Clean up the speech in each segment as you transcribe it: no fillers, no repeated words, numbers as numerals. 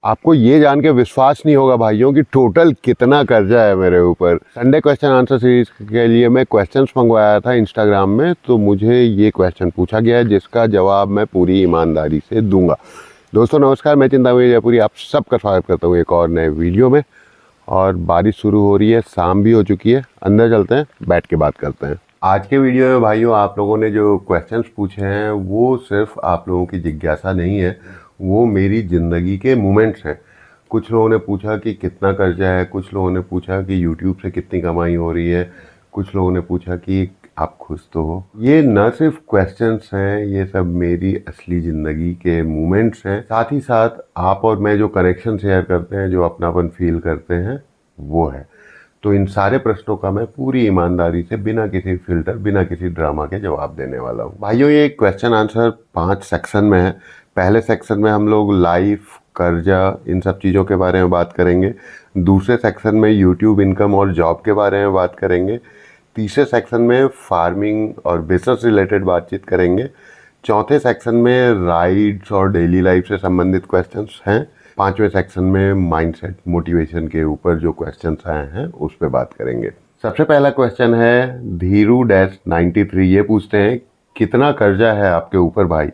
आपको ये जान के विश्वास नहीं होगा भाइयों कि टोटल कितना कर्जा है मेरे ऊपर। संडे क्वेश्चन आंसर सीरीज के लिए मैं क्वेश्चंस मंगवाया था इंस्टाग्राम में, तो मुझे ये क्वेश्चन पूछा गया है जिसका जवाब मैं पूरी ईमानदारी से दूंगा। दोस्तों नमस्कार, मैं चिंतामणि जयपुरी आप सबका स्वागत करता हूँ एक और नए वीडियो में। और बारिश शुरू हो रही है, शाम भी हो चुकी है, अंदर चलते हैं, बैठ के बात करते हैं। आज के वीडियो में भाइयों आप लोगों ने जो क्वेश्चंस पूछे हैं वो सिर्फ आप लोगों की जिज्ञासा नहीं है, वो मेरी ज़िंदगी के मोमेंट्स हैं। कुछ लोगों ने पूछा कि कितना कर्जा है, कुछ लोगों ने पूछा कि यूट्यूब से कितनी कमाई हो रही है, कुछ लोगों ने पूछा कि आप खुश तो हो। ये न सिर्फ क्वेश्चंस हैं, ये सब मेरी असली ज़िंदगी के मोमेंट्स हैं। साथ ही साथ आप और मैं जो कनेक्शन शेयर करते हैं, जो अपनापन फील करते हैं, वो है। तो इन सारे प्रश्नों का मैं पूरी ईमानदारी से बिना किसी फिल्टर, बिना किसी ड्रामा के जवाब देने वाला हूँ। भाइयों ये क्वेश्चन आंसर 5 सेक्शन में है। पहले सेक्शन में हम लोग लाइफ, कर्जा, इन सब चीज़ों के बारे में बात करेंगे। दूसरे सेक्शन में यूट्यूब इनकम और जॉब के बारे में बात करेंगे। तीसरे सेक्शन में फार्मिंग और बिजनेस रिलेटेड बातचीत करेंगे। चौथे सेक्शन में राइड्स और डेली लाइफ से संबंधित क्वेश्चंस हैं। पांचवें सेक्शन में माइंडसेट, मोटिवेशन के ऊपर जो क्वेश्चंस आए हैं उस पर बात करेंगे। सबसे पहला क्वेश्चन है धीरू-93, ये पूछते हैं कितना कर्जा है आपके ऊपर भाई?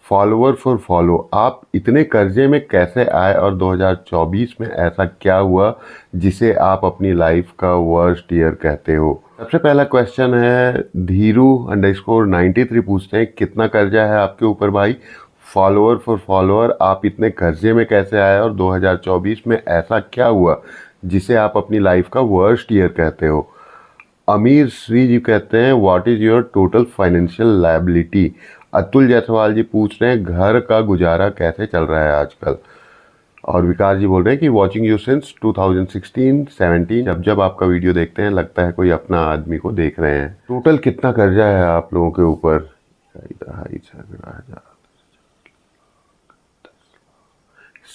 फॉलोवर फॉर फॉलो, आप इतने कर्जे में कैसे आए और 2024 में ऐसा क्या हुआ जिसे आप अपनी लाइफ का वर्स्ट ईयर कहते हो? सबसे पहला क्वेश्चन है धीरू_93 पूछते हैं कितना कर्जा है आपके ऊपर भाई? फॉलोवर फॉर फॉलोअर, आप इतने कर्जे में कैसे आए और 2024 में ऐसा क्या हुआ जिसे आप अपनी लाइफ का वर्स्ट ईयर कहते हो? अमीर श्री जी कहते हैं what is your total financial liability? Atul Jaiswal ji पूछ रहे हैं घर का गुजारा कैसे चल रहा है आजकल? और विकास जी बोल रहे हैं कि वॉचिंग यू सिंस 2016-17, जब जब आपका वीडियो देखते हैं लगता है कोई अपना आदमी को देख रहे हैं। टोटल कितना कर्जा है आप लोगों के ऊपर?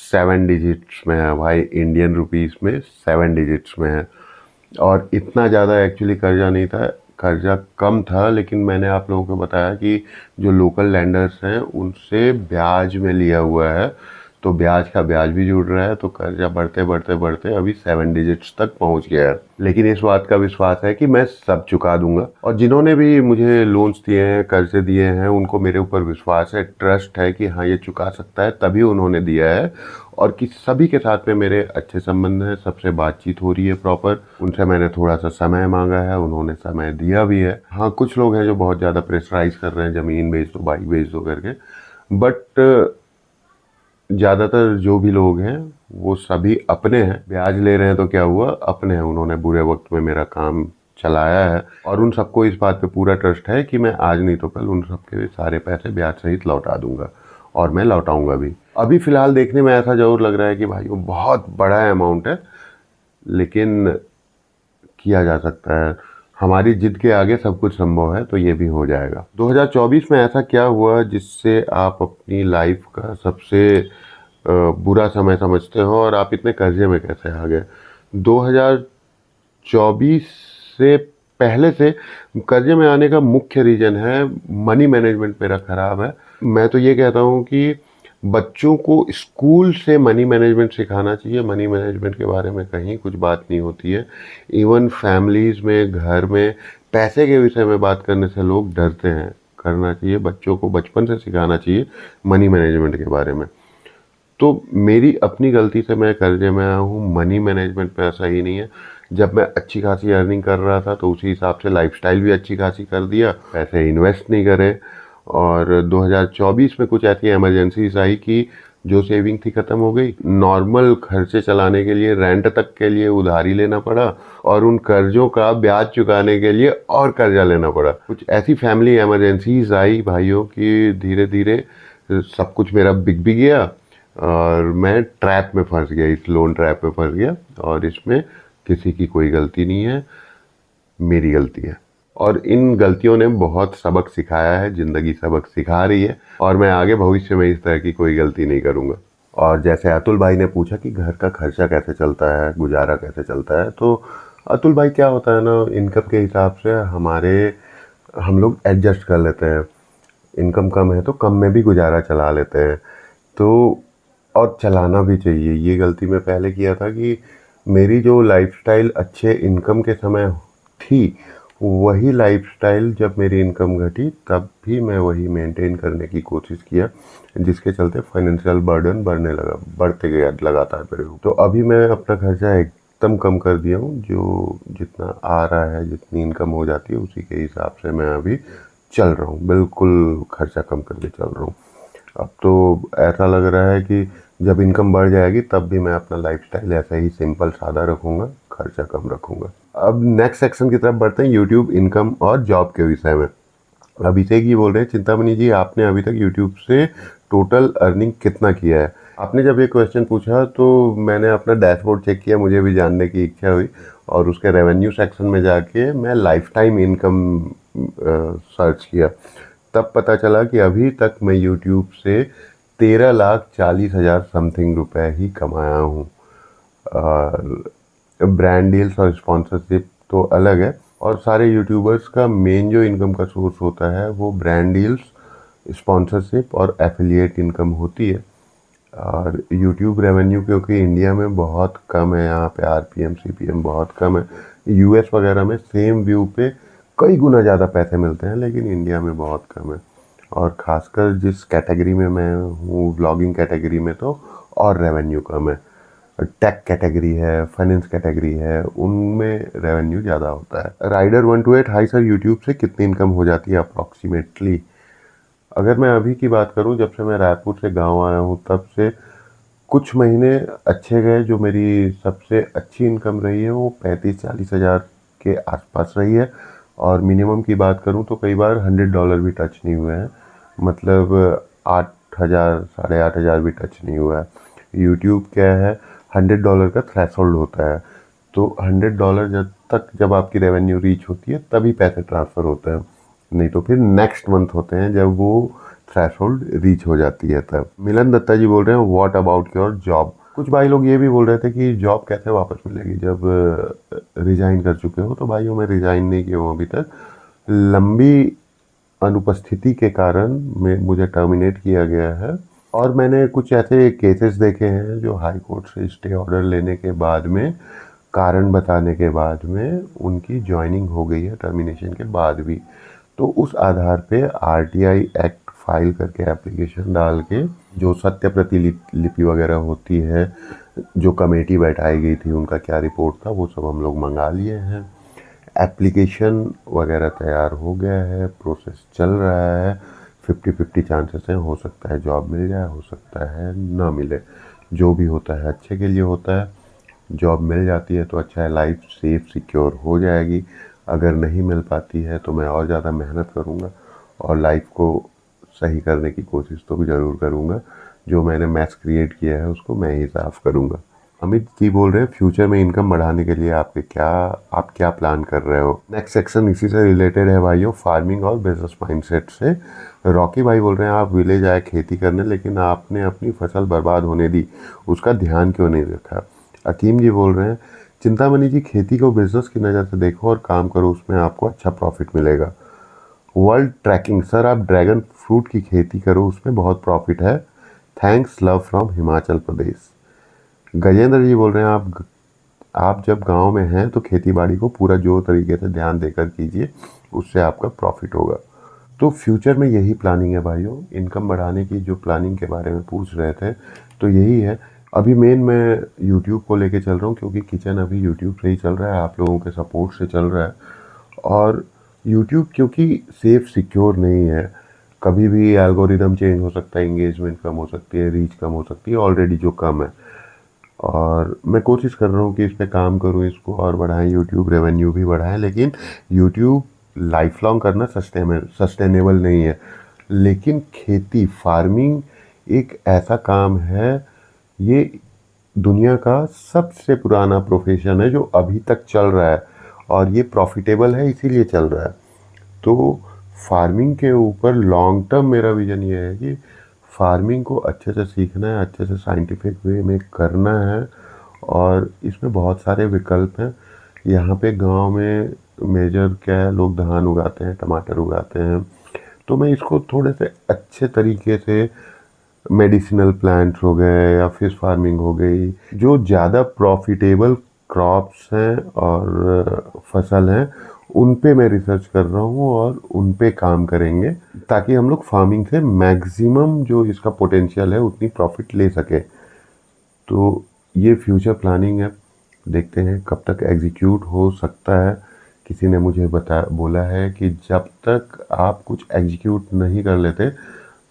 7 डिजिट्स में है भाई, इंडियन रुपीस में 7 डिजिट्स में है। और इतना ज़्यादा एक्चुअली कर्जा नहीं था, कर्जा कम था, लेकिन मैंने आप लोगों को बताया कि जो लोकल लैंडर्स हैं उनसे ब्याज में लिया हुआ है, तो ब्याज का ब्याज भी जुड़ रहा है, तो कर्जा बढ़ते बढ़ते बढ़ते अभी 7 डिजिट्स तक पहुंच गया है। लेकिन इस बात का विश्वास है कि मैं सब चुका दूंगा। और जिन्होंने भी मुझे लोन्स दिए हैं, कर्जे दिए हैं, उनको मेरे ऊपर विश्वास है, ट्रस्ट है कि हाँ ये चुका सकता है, तभी उन्होंने दिया है। और कि सभी के साथ में मेरे अच्छे संबंध हैं, सबसे बातचीत हो रही है प्रॉपर। उनसे मैंने थोड़ा सा समय मांगा है, उन्होंने समय दिया भी है। हाँ कुछ लोग हैं जो बहुत ज़्यादा प्रेशराइज कर रहे हैं, ज़मीन बेच दो, बाइक बेच दो करके, बट ज़्यादातर जो भी लोग हैं वो सभी अपने हैं। ब्याज ले रहे हैं तो क्या हुआ, अपने हैं, उन्होंने बुरे वक्त में मेरा काम चलाया है। और उन सबको इस बात पे पूरा ट्रस्ट है कि मैं आज नहीं तो कल उन सबके सारे पैसे ब्याज सहित लौटा दूंगा, और मैं लौटाऊंगा भी। अभी फ़िलहाल देखने में ऐसा ज़रूर लग रहा है कि भाई वो बहुत बड़ा अमाउंट है, लेकिन किया जा सकता है। हमारी जिद के आगे सब कुछ संभव है, तो ये भी हो जाएगा। 2024 में ऐसा क्या हुआ जिससे आप अपनी लाइफ का सबसे बुरा समय समझते हो और आप इतने कर्जे में कैसे आ गए? 2024 से पहले से कर्जे में आने का मुख्य रीज़न है मनी मैनेजमेंट मेरा ख़राब है। मैं तो ये कहता हूँ कि बच्चों को स्कूल से मनी मैनेजमेंट सिखाना चाहिए। मनी मैनेजमेंट के बारे में कहीं कुछ बात नहीं होती है। इवन फैमिलीज़ में, घर में पैसे के विषय में बात करने से लोग डरते हैं। करना चाहिए, बच्चों को बचपन से सिखाना चाहिए मनी मैनेजमेंट के बारे में। तो मेरी अपनी गलती से मैं कर्जे में आया हूँ। मनी मैनेजमेंट में ऐसा ही नहीं है। जब मैं अच्छी खासी अर्निंग कर रहा था तो उसी हिसाब से लाइफस्टाइल भी अच्छी खासी कर दिया, पैसे इन्वेस्ट नहीं करे। और 2024 में कुछ ऐसी इमरजेंसीज आई कि जो सेविंग थी ख़त्म हो गई। नॉर्मल खर्चे चलाने के लिए, रेंट तक के लिए उधारी लेना पड़ा, और उन कर्जों का ब्याज चुकाने के लिए और कर्जा लेना पड़ा। कुछ ऐसी फैमिली इमरजेंसीज आई भाइयों कि धीरे धीरे सब कुछ मेरा बिक भी गया और मैं ट्रैप में फंस गया, इस लोन ट्रैप में फंस गया। और इसमें किसी की कोई गलती नहीं है, मेरी गलती है। और इन गलतियों ने बहुत सबक सिखाया है, ज़िंदगी सबक सिखा रही है, और मैं आगे भविष्य में इस तरह की कोई गलती नहीं करूँगा। और जैसे अतुल भाई ने पूछा कि घर का खर्चा कैसे चलता है, गुजारा कैसे चलता है, तो अतुल भाई क्या होता है ना, इनकम के हिसाब से हम लोग एडजस्ट कर लेते हैं। इनकम कम है तो कम में भी गुजारा चला लेते हैं। तो और चलाना भी चाहिए। ये गलती मैं पहले किया था कि मेरी जो लाइफस्टाइल अच्छे इनकम के समय थी, वही लाइफस्टाइल जब मेरी इनकम घटी तब भी मैं वही मेंटेन करने की कोशिश किया, जिसके चलते फाइनेंशियल बर्डन बढ़ते गया लगातार मेरे ऊपर। तो अभी मैं अपना खर्चा एकदम कम कर दिया हूँ। जो जितना आ रहा है, जितनी इनकम हो जाती है, उसी के हिसाब से मैं अभी चल रहा हूँ। बिल्कुल खर्चा कम करके चल रहा हूँ। अब तो ऐसा लग रहा है कि जब इनकम बढ़ जाएगी तब भी मैं अपना लाइफस्टाइल ऐसा ही सिंपल सादा रखूँगा, खर्चा कम रखूँगा। अब नेक्स्ट सेक्शन की तरफ बढ़ते हैं, यूट्यूब इनकम और जॉब के विषय में। अभिषेक जी बोल रहे हैं, चिंतामणि जी आपने अभी तक यूट्यूब से टोटल अर्निंग कितना किया है? आपने जब ये क्वेश्चन पूछा तो मैंने अपना डैशबोर्ड चेक किया, मुझे भी जानने की इच्छा हुई और उसके रेवेन्यू सेक्शन में जाके मैं लाइफ टाइम इनकम सर्च किया। तब पता चला कि अभी तक मैं यूट्यूब से 13,40,000 समथिंग रुपए ही कमाया हूँ। ब्रांड डील्स और स्पॉन्सरशिप तो अलग है, और सारे यूट्यूबर्स का मेन जो इनकम का सोर्स होता है वो ब्रांड डील्स, स्पॉन्सरशिप और एफिलिएट इनकम होती है। और यूट्यूब रेवेन्यू क्योंकि इंडिया में बहुत कम है, यहाँ पे आरपीएम सीपीएम बहुत कम है। यूएस वगैरह में सेम व्यू पे कई गुना ज़्यादा पैसे मिलते हैं, लेकिन इंडिया में बहुत कम है। और ख़ासकर जिस कैटेगरी में मैं हूँ, व्लॉगिंग कैटेगरी में, तो और रेवेन्यू कम है। टेक कैटेगरी है, फाइनेंस कैटेगरी है, उनमें रेवेन्यू ज़्यादा होता है। राइडर 128, हाई सर, यूट्यूब से कितनी इनकम हो जाती है अप्रॉक्सीमेटली? अगर मैं अभी की बात करूं, जब से मैं रायपुर से गांव आया हूं तब से कुछ महीने अच्छे गए। जो मेरी सबसे अच्छी इनकम रही है वो 35-40 हज़ार के आसपास रही है। और मिनिमम की बात करूं तो कई बार $100 भी टच नहीं हुए हैं, मतलब 8 हज़ार, 8,500 भी टच नहीं हुआ है। यूट्यूब क्या है, $100 का थ्रेशोल्ड होता है। तो $100 जब आपकी रेवेन्यू रीच होती है तभी पैसे ट्रांसफ़र होते हैं, नहीं तो फिर नेक्स्ट मंथ होते हैं जब वो थ्रेशोल्ड रीच हो जाती है तब। मिलन दत्ता जी बोल रहे हैं, व्हाट अबाउट योर जॉब? कुछ भाई लोग ये भी बोल रहे थे कि जॉब कैसे वापस मिलेगी जब रिजाइन कर चुके हो। तो भाइयों, मैं रिजाइन नहीं किया हूँ अभी तक। लंबी अनुपस्थिति के कारण मुझे टर्मिनेट किया गया है, और मैंने कुछ ऐसे केसेस देखे हैं जो हाई कोर्ट से स्टे ऑर्डर लेने के बाद में, कारण बताने के बाद में उनकी ज्वाइनिंग हो गई है टर्मिनेशन के बाद भी। तो उस आधार पे आरटीआई एक्ट फाइल करके, एप्लीकेशन डाल के, जो सत्य प्रतिलिपि वगैरह होती है, जो कमेटी बैठाई गई थी उनका क्या रिपोर्ट था, वो सब हम लोग मंगा लिए हैं। एप्लीकेशन वगैरह तैयार हो गया है, प्रोसेस चल रहा है। 50-50 चांसेस हैं, हो सकता है जॉब मिल जाए, हो सकता है ना मिले। जो भी होता है अच्छे के लिए होता है। जॉब मिल जाती है तो अच्छा है, लाइफ सेफ सिक्योर हो जाएगी। अगर नहीं मिल पाती है तो मैं और ज़्यादा मेहनत करूँगा और लाइफ को सही करने की कोशिश तो भी ज़रूर करूँगा। जो मैंने मैस क्रिएट किया है उसको मैं ही साफ़ करूँगा। अमित जी बोल रहे हैं, फ्यूचर में इनकम बढ़ाने के लिए आप क्या प्लान कर रहे हो? नेक्स्ट सेक्शन इसी से रिलेटेड है भाइयों, फार्मिंग और बिजनेस माइंडसेट से। रॉकी भाई बोल रहे हैं, आप विलेज आए खेती करने, लेकिन आपने अपनी फसल बर्बाद होने दी, उसका ध्यान क्यों नहीं रखा? अकीम जी बोल रहे हैं, चिंतामणि जी खेती को बिजनेस की नज़र से देखो और काम करो, उसमें आपको अच्छा प्रॉफिट मिलेगा। वर्ल्ड ट्रैकिंग, सर आप ड्रैगन फ्रूट की खेती करो, उसमें बहुत प्रॉफिट है। Thanks, love from Himachal Pradesh. Gajendra जी बोल रहे हैं, आप जब गांव में हैं तो खेती बाड़ी को पूरा जोर तरीके से ध्यान देकर कीजिए, उससे आपका प्रॉफिट होगा। तो फ्यूचर में यही प्लानिंग है भाइयों, इनकम बढ़ाने की जो प्लानिंग के बारे में पूछ रहे थे तो यही है। अभी मेन मैं यूट्यूब को लेके चल रहा हूँ, क्योंकि किचन अभी यूट्यूब से ही चल रहा है, आप लोगों के सपोर्ट से चल रहा है। और यूट्यूब क्योंकि सेफ सिक्योर नहीं है, कभी भी एल्गोरिदम चेंज हो सकता है, इंगेजमेंट कम हो सकती है, रीच कम हो सकती है, ऑलरेडी जो कम है। और मैं कोशिश कर रहा हूँ कि इस पर काम करूँ, इसको और बढ़ाएं, यूट्यूब रेवेन्यू भी बढ़ाएं। लेकिन यूट्यूब लाइफ लॉन्ग करना सस्टेनेबल नहीं है। लेकिन खेती, फार्मिंग एक ऐसा काम है, ये दुनिया का सबसे पुराना प्रोफेशन है जो अभी तक चल रहा है, और ये प्रॉफिटेबल है इसीलिए चल रहा है। तो फार्मिंग के ऊपर लॉन्ग टर्म मेरा विज़न ये है कि फार्मिंग को अच्छे से सीखना है, अच्छे से साइंटिफिक वे में करना है। और इसमें बहुत सारे विकल्प हैं। यहाँ पे गांव में मेजर क्या है, लोग धान उगाते हैं, टमाटर उगाते हैं। तो मैं इसको थोड़े से अच्छे तरीके से मेडिसिनल प्लांट्स हो गए या फिश फार्मिंग हो गई, जो ज़्यादा प्रॉफिटेबल क्रॉप्स हैं और फसल हैं, उन पे मैं रिसर्च कर रहा हूँ और उन पे काम करेंगे ताकि हम लोग फार्मिंग से मैक्सिमम जो इसका पोटेंशियल है उतनी प्रॉफिट ले सके। तो ये फ्यूचर प्लानिंग है, देखते हैं कब तक एग्जीक्यूट हो सकता है। किसी ने मुझे बोला है कि जब तक आप कुछ एग्जीक्यूट नहीं कर लेते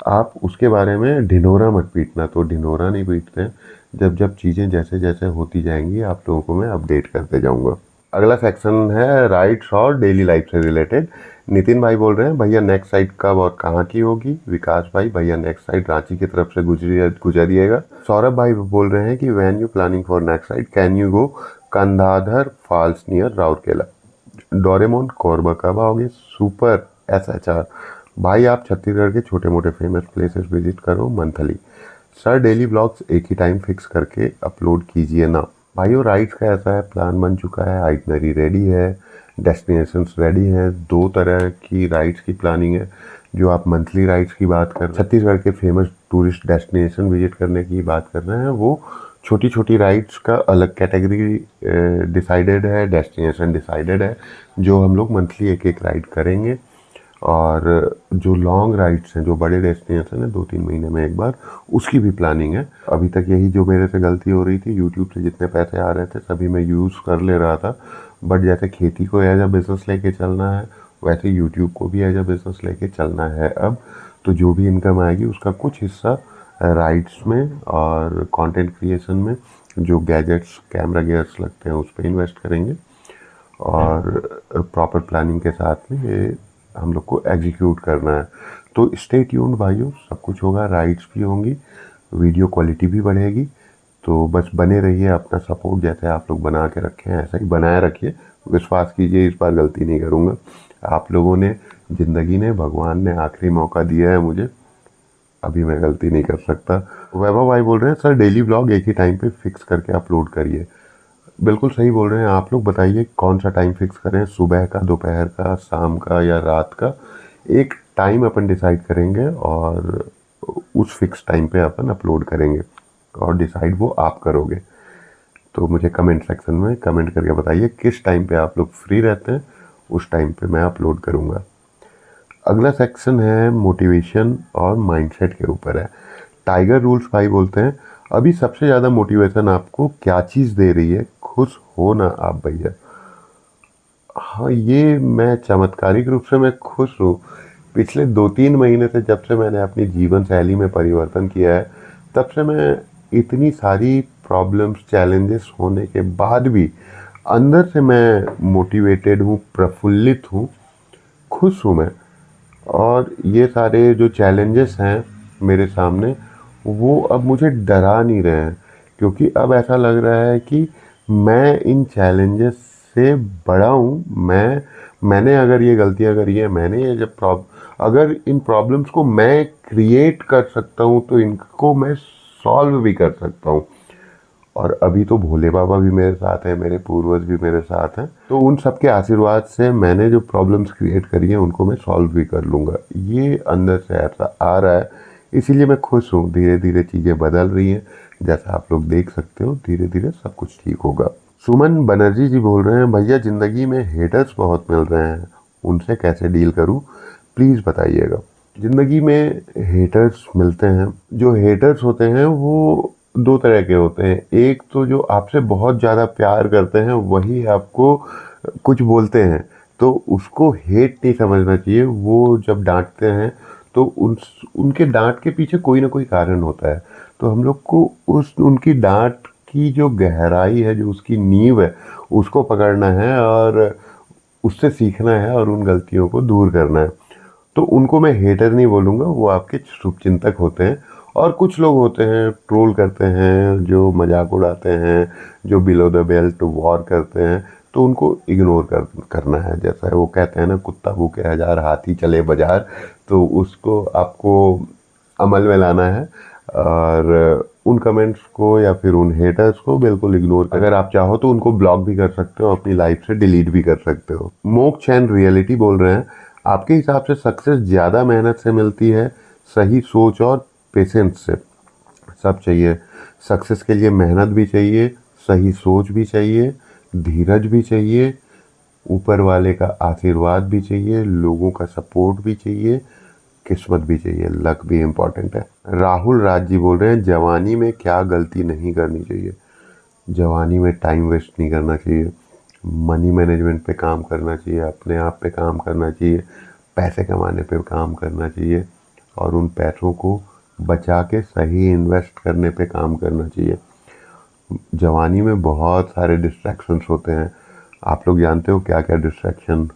आप उसके बारे में ढिंढोरा मत पीटना। तो ढिंढोरा नहीं पीटते हैं, जब जब चीज़ें जैसे जैसे होती जाएंगी आप लोगों को मैं अपडेट करते जाऊंगा। अगला सेक्शन है राइड्स और डेली लाइफ से रिलेटेड। नितिन भाई बोल रहे हैं भैया नेक्स्ट साइड कब और कहाँ की होगी। विकास भाई भैया नेक्स्ट साइड रांची की तरफ से गुजरिएगा। सौरभ भाई बोल रहे हैं कि when you planning for next side can you go Khandadhar falls near Rourkela. Doraemon Korba कब आओगे। सुपर SHR भाई आप छत्तीसगढ़ के छोटे मोटे फेमस प्लेसेस विजिट करो मंथली। सर डेली ब्लॉग्स एक ही टाइम फिक्स करके अपलोड कीजिए ना। भाइयों राइड्स का ऐसा है, प्लान बन चुका है, आइटनरी रेडी है, डेस्टिनेशंस रेडी हैं। 2 तरह की राइड्स की प्लानिंग है। जो आप मंथली राइड्स की बात कर रहे हैं, छत्तीसगढ़ के फेमस टूरिस्ट डेस्टिनेशन विजिट करने की बात कर रहे हैं, वो छोटी छोटी राइड्स का अलग कैटेगरी डिसाइडेड है, डेस्टिनेशन डिसाइडेड है, जो हम लोग मंथली एक एक राइड करेंगे। और जो लॉन्ग राइड्स हैं, जो बड़े डेस्टिनेशन है 2-3 महीने में एक बार, उसकी भी प्लानिंग है। अभी तक यही जो मेरे से गलती हो रही थी, यूट्यूब से जितने पैसे आ रहे थे सभी मैं यूज़ कर ले रहा था, बट जैसे खेती को एज अ बिज़नेस लेके चलना है वैसे यूट्यूब को भी एज अ बिज़नेस लेके चलना है अब। तो जो भी इनकम आएगी उसका कुछ हिस्सा राइड्स में और कंटेंट क्रिएशन में, जो गैजेट्स कैमरा गियर्स लगते हैं उस पर इन्वेस्ट करेंगे। और प्रॉपर प्लानिंग के साथ में ये हम लोग को एग्जीक्यूट करना है। तो स्टे ट्यून्ड भाइयों, सब कुछ होगा, राइड्स भी होंगी, वीडियो क्वालिटी भी बढ़ेगी। तो बस बने रहिए, अपना सपोर्ट जैसे आप लोग बना के रखे हैं ऐसा ही बनाए रखिए। विश्वास कीजिए इस बार गलती नहीं करूँगा। आप लोगों ने, ज़िंदगी ने, भगवान ने आखिरी मौका दिया है मुझे, अभी मैं गलती नहीं कर सकता। वैभव भाई बोल रहे हैं सर डेली ब्लॉग एक ही टाइम पे फिक्स करके अपलोड करिए। बिल्कुल सही बोल रहे हैं आप लोग। बताइए कौन सा टाइम फिक्स करें, सुबह का, दोपहर का, शाम का या रात का। एक टाइम अपन डिसाइड करेंगे और उस फिक्स टाइम पे अपन अपलोड करेंगे और डिसाइड वो आप करोगे। तो मुझे कमेंट सेक्शन में कमेंट करके बताइए किस टाइम पे आप लोग फ्री रहते हैं, उस टाइम पे मैं अपलोड करूँगा। अगला सेक्शन है मोटिवेशन और माइंडसेट के ऊपर है। टाइगर रूल्स भाई बोलते हैं अभी सबसे ज़्यादा मोटिवेशन आपको क्या चीज़ दे रही है, खुश हो ना आप भैया। हाँ, ये मैं चमत्कारिक रूप से मैं खुश हूँ। पिछले 2-3 महीने से जब से मैंने अपनी जीवन शैली में परिवर्तन किया है, तब से मैं इतनी सारी प्रॉब्लम्स चैलेंजेस होने के बाद भी अंदर से मैं मोटिवेटेड हूँ, प्रफुल्लित हूँ, खुश हूँ मैं। और ये सारे जो चैलेंजेस हैं मेरे सामने, वो अब मुझे डरा नहीं रहे हैं, क्योंकि अब ऐसा लग रहा है कि मैं इन चैलेंजेस से बड़ा हूँ। मैंने अगर ये गलतियाँ करी है, मैंने ये जब अगर इन प्रॉब्लम्स को मैं क्रिएट कर सकता हूँ तो इनको मैं सॉल्व भी कर सकता हूँ। और अभी तो भोले बाबा भी मेरे साथ हैं, मेरे पूर्वज भी मेरे साथ हैं। तो उन सब के आशीर्वाद से मैंने जो प्रॉब्लम्स क्रिएट करी हैं उनको मैं सॉल्व भी कर लूँगा। ये अंदर से ऐसा आ रहा है, इसीलिए मैं खुश हूँ। धीरे धीरे चीज़ें बदल रही हैं, जैसा आप लोग देख सकते हो, धीरे धीरे सब कुछ ठीक होगा। सुमन बनर्जी जी बोल रहे हैं भैया ज़िंदगी में हेटर्स बहुत मिल रहे हैं, उनसे कैसे डील करूँ, प्लीज़ बताइएगा। ज़िंदगी में हेटर्स मिलते हैं। जो हेटर्स होते हैं वो 2 तरह के होते हैं। एक तो जो आपसे बहुत ज़्यादा प्यार करते हैं वही आपको कुछ बोलते हैं, तो उसको हेट नहीं समझना चाहिए। वो जब डांटते हैं तो उनके डांट के पीछे कोई ना कोई कारण होता है। तो हम लोग को उनकी डांट की जो गहराई है, जो उसकी नींव है, उसको पकड़ना है और उससे सीखना है और उन गलतियों को दूर करना है। तो उनको मैं हेटर नहीं बोलूँगा, वो आपके शुभचिंतक होते हैं। और कुछ लोग होते हैं ट्रोल करते हैं, जो मजाक उड़ाते हैं, जो बिलो द बेल्ट वॉर करते हैं, तो उनको इग्नोर करना है। जैसा वो कहते हैं ना, कुत्ता भूखे 1000 हाथी चले बाजार, तो उसको आपको अमल में लाना है। और उन कमेंट्स को या फिर उन हेटर्स को बिल्कुल इग्नोर कर, अगर आप चाहो तो उनको ब्लॉक भी कर सकते हो, अपनी लाइफ से डिलीट भी कर सकते हो। मोक चैन रियलिटी बोल रहे हैं आपके हिसाब से सक्सेस ज़्यादा मेहनत से मिलती है, सही सोच और पेशेंस से सब चाहिए। सक्सेस के लिए मेहनत भी चाहिए, सही सोच भी चाहिए, धीरज भी चाहिए, ऊपर वाले का आशीर्वाद भी चाहिए, लोगों का सपोर्ट भी चाहिए, किस्मत भी चाहिए, लक भी इम्पॉर्टेंट है। राहुल राज जी बोल रहे हैं, जवानी में क्या गलती नहीं करनी चाहिए। जवानी में टाइम वेस्ट नहीं करना चाहिए, मनी मैनेजमेंट पे काम करना चाहिए, अपने आप पे काम करना चाहिए, पैसे कमाने पे काम करना चाहिए और उन पैसों को बचा के सही इन्वेस्ट करने पे काम करना चाहिए। जवानी में बहुत सारे डिस्ट्रैक्शंस होते हैं, आप लोग जानते हो क्या क्या डिस्ट्रैक्शन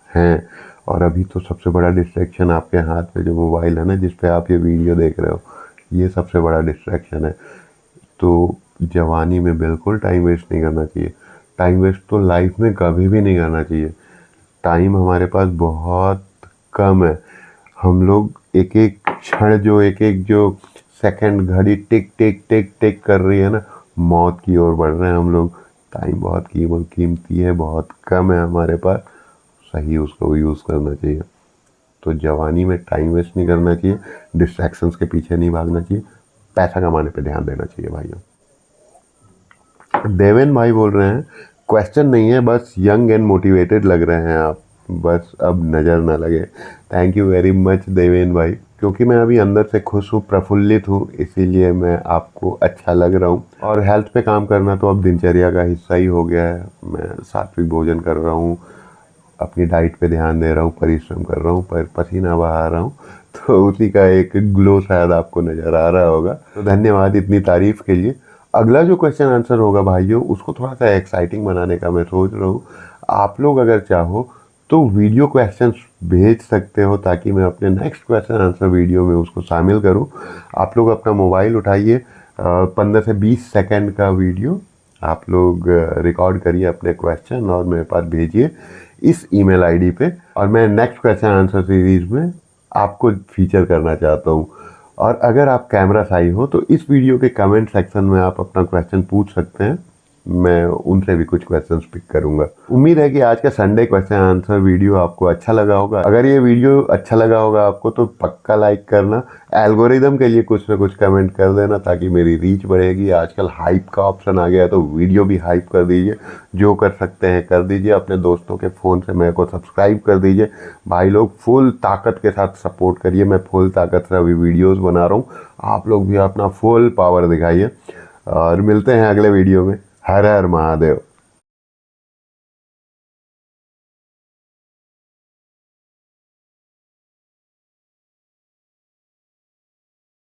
हैं। और अभी तो सबसे बड़ा डिस्ट्रैक्शन आपके हाथ में जो मोबाइल है ना, जिस पे आप ये वीडियो देख रहे हो, ये सबसे बड़ा डिस्ट्रैक्शन है। तो जवानी में बिल्कुल टाइम वेस्ट नहीं करना चाहिए। टाइम वेस्ट तो लाइफ में कभी भी नहीं करना चाहिए। टाइम हमारे पास बहुत कम है। हम लोग एक एक क्षण जो सेकंड घड़ी टिक टिक टिक टिक कर रही है ना, मौत की ओर बढ़ रहे हैं हम लोग। टाइम बहुत कीमती है, बहुत कम है हमारे पास, सही उसको यूज़ करना चाहिए। तो जवानी में टाइम वेस्ट नहीं करना चाहिए, डिस्ट्रैक्शंस के पीछे नहीं भागना चाहिए, पैसा कमाने पे ध्यान देना चाहिए भाइयों। देवेन भाई बोल रहे हैं, क्वेश्चन नहीं है, बस यंग एंड मोटिवेटेड लग रहे हैं आप, बस अब नज़र ना लगे। Thank you very much Deven भाई, क्योंकि मैं अभी अंदर से खुश हूँ, प्रफुल्लित हूँ, इसीलिए मैं आपको अच्छा लग रहा हूँ। और हेल्थ पे काम करना तो अब दिनचर्या का हिस्सा ही हो गया है। मैं सात्विक भोजन कर रहा हूँ, अपनी डाइट पे ध्यान दे रहा हूँ, परिश्रम कर रहा हूँ, पर पसीना बहा रहा हूँ, तो उसी का एक ग्लो शायद आपको नज़र आ रहा होगा। तो धन्यवाद इतनी तारीफ के लिए। अगला जो क्वेश्चन आंसर होगा भाइयों, उसको थोड़ा सा एक्साइटिंग बनाने का मैं सोच रहा हूँ। आप लोग अगर चाहो तो वीडियो क्वेश्चंस भेज सकते हो, ताकि मैं अपने नेक्स्ट क्वेश्चन आंसर वीडियो में उसको शामिल करूँ। आप लोग अपना मोबाइल उठाइए, 15 से 20 सेकंड का वीडियो आप लोग रिकॉर्ड करिए अपने क्वेश्चन और मेरे पास भेजिए इस ईमेल आईडी पे, और मैं नेक्स्ट क्वेश्चन आंसर सीरीज में आपको फीचर करना चाहता हूँ। और अगर आप कैमरा शाई हो तो इस वीडियो के कमेंट सेक्शन में आप अपना क्वेश्चन पूछ सकते हैं, मैं उनसे भी कुछ क्वेश्चंस पिक करूंगा। उम्मीद है कि आज का संडे क्वेश्चन आंसर वीडियो आपको अच्छा लगा होगा। अगर ये वीडियो अच्छा लगा होगा आपको तो पक्का लाइक करना, एल्गोरिदम के लिए कुछ ना कुछ कमेंट कर देना, ताकि मेरी रीच बढ़ेगी। आजकल हाइप का ऑप्शन आ गया है, तो वीडियो भी हाइप कर दीजिए, जो कर सकते हैं कर दीजिए। अपने दोस्तों के फ़ोन से मेरे को सब्सक्राइब कर दीजिए। भाई लोग फुल ताकत के साथ सपोर्ट करिए, मैं फुल ताकत से अभी वीडियोज़ बना रहा हूँ, आप लोग भी अपना फुल पावर दिखाइए। और मिलते हैं अगले वीडियो में। हर हर महादेव।